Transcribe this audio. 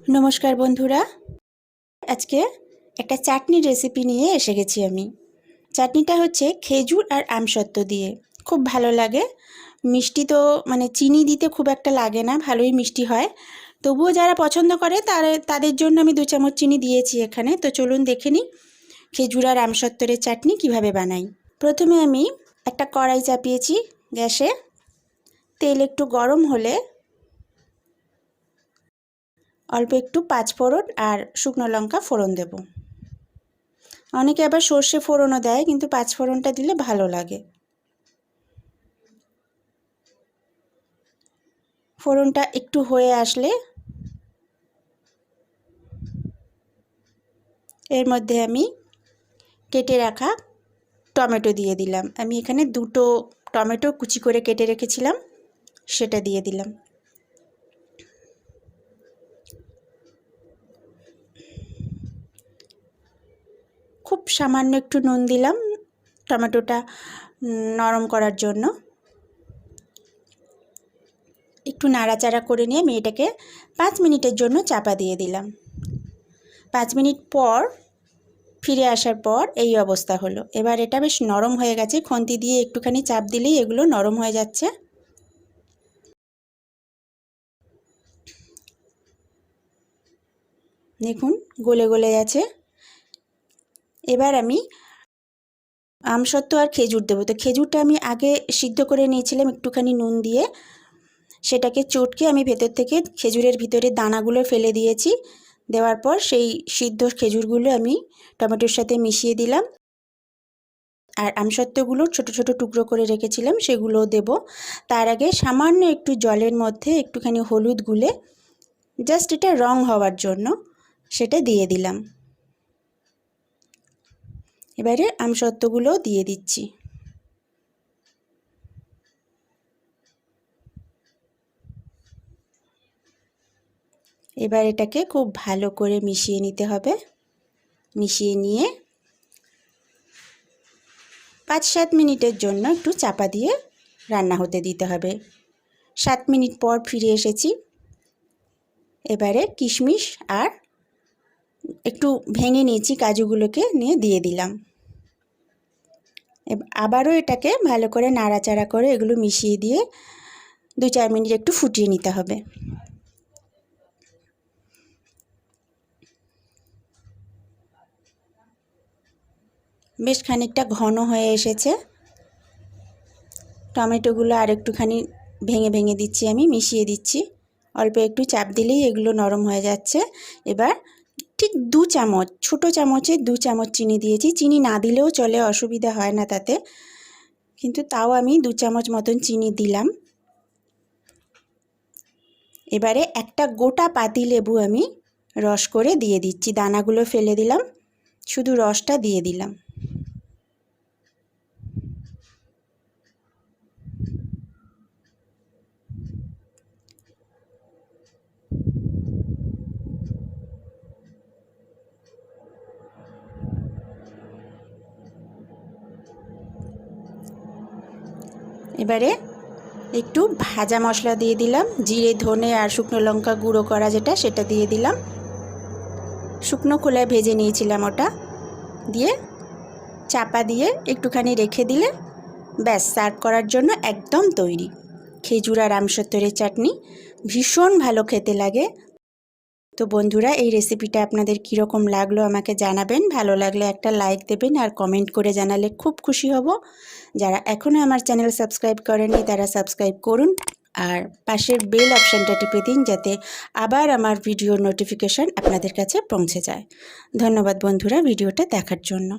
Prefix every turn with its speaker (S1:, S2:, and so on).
S1: नमस्कार बंधुरा आज के एक चाटनी रेसिपि निये एसे गेছি आमी। चाटनीटा होच्छे खेजूर और आमसत्व दिए खूब भालो लागे। मिष्टि तो माने चीनी दीते खूब एकटा लागे ना, भालोई मिष्टि हय। तबुओ जारा पछंद करे तादेर जोन्नो आमी 2 चामच चीनी दिएछि एखाने। तो चलुन देखे निই खेजूर और आमसत्तरेर चाटनी किभाबे बानाई। प्रथमे आमी एकटा कड़ाई चापिয়েছি ग्यासे। तेल एकटु गरम होले अल्प एकटु पाँचफोड़न और शुकनो लंका फोड़न देव। अनेके आबार सर्षे फोड़नও देय, किन्तु पाँचफोड़नटा दिले भालो लागे। फोड़नटा एकटु हये आसले एर मध्य आमी केटे राखा टमेटो दिए दिलाम। आमी एखाने दुटो टमेटो कुचि करे केटे रेखेछिलाम, सेटा दिए दिलाम। खूब सामान्य एकटु नुन दिलाम टमेटोटा नरम करार जोन्नो। एकटु नाड़ाचाड़ा करे निये आमि एटाके 5 मिनिटेर जोन्नो चापा दिए दिलाम। 5 मिनिट पर फिरे आसार पर एई अवस्था हलो। एबार एटा बेश नरम हये गेछे, खुंती दिये एकटुखानि चाप दिलेई एगुलो नरम हये जाच्छे। देखुन गले गले जाच्छे। एबार आमी आमसत्व और खेजूर देव। तो खेजूरटा आमी आगे सिद्ध करे निয়েছিলাম एकटुखानि नुन दिए। सेटाके चटके आमी भेतर थेके खेजूरेर भितरे दानागुलो फेले दिएछि। देওয়ার पर सेई सिद्ध खेजूरगुलो आमी टमेटोर साथे मिशिয়ে दिलाम और आमसत्वगुलो छोटो छोटो टुकरो करे रेखेছিলাম सेगुलो देव। तार आगे सामान्य एकटु जलेर मধ্যে एकटुखानि हलुद गुले जास्ट एटा रং हওয়ার জন্য सेटा दिए दिलाम। एबारे आमसत्वगुलो दिए दिচ্ছি। एबार एटाके खूब भालो करे मिशिয়ে निते हबे। मिशिয়ে निয়ে 5-7 मिनिटेर जोन्नो एकटु चापा दिए रान्ना होते दिते हबे। 7 मिनिट पर फिरे एसेछि। एबारे किशमिश और एकटु भेंगे निয়েছি काजुगुलोके निয়ে दिए दिलाम। आबारो एटाके भालो करे नाड़ाचाड़ा करे एगुलो मिशिয়ে दिए 2-4 मिनिट एकटु फुटिয়ে निते हबे। बेश खानिकटा घन हये एसेছে। टमेटोगुलो आर एकटुखानि भेंगे भेंगे दिচ্ছি आमी, मिशिয়ে दिচ্ছি। अल्प एकटु चाप दिलेই एगुलो नरम हये जाচ্ছে। एबार ठीक 2 चामच छोटो चामचे 2 चामच चीनी दिएছি। चीनी ना दिलेও चले, असुविधा হয় না তাতে, কিন্তু তাও আমি 2 চামচ মতন চিনি দিলাম। এবারে একটা গোটা পাতি লেবু আমি রস করে দিয়ে দিচ্ছি। দানাগুলো ফেলে দিলাম, শুধু রসটা দিয়ে দিলাম। এবারে একটু ভাজা মশলা দিয়ে দিলাম, জিরে ধনে আর শুকনো লঙ্কা গুঁড়ো করা যেটা সেটা দিয়ে দিলাম। শুকনো খোলায় ভেজে নিয়েছিলাম ওটা দিয়ে চাপা দিয়ে একটুখানি রেখে দিলে ব্যাস সার্ভ করার জন্য একদম তৈরি। খেজুর আর আমসত্তরের চাটনি ভীষণ ভালো খেতে লাগে। তো বন্ধুরা এই রেসিপিটা আপনাদের কীরকম লাগলো আমাকে জানাবেন। ভালো লাগলে একটা লাইক দেবেন আর কমেন্ট করে জানালে খুব খুশি হব। যারা এখনও আমার চ্যানেল সাবস্ক্রাইব করেননি তারা সাবস্ক্রাইব করুন আর পাশের বেল অপশানটা টিপে দিন যাতে আবার আমার ভিডিওর নোটিফিকেশান আপনাদের কাছে পৌঁছে যায়। ধন্যবাদ বন্ধুরা ভিডিওটা দেখার জন্য।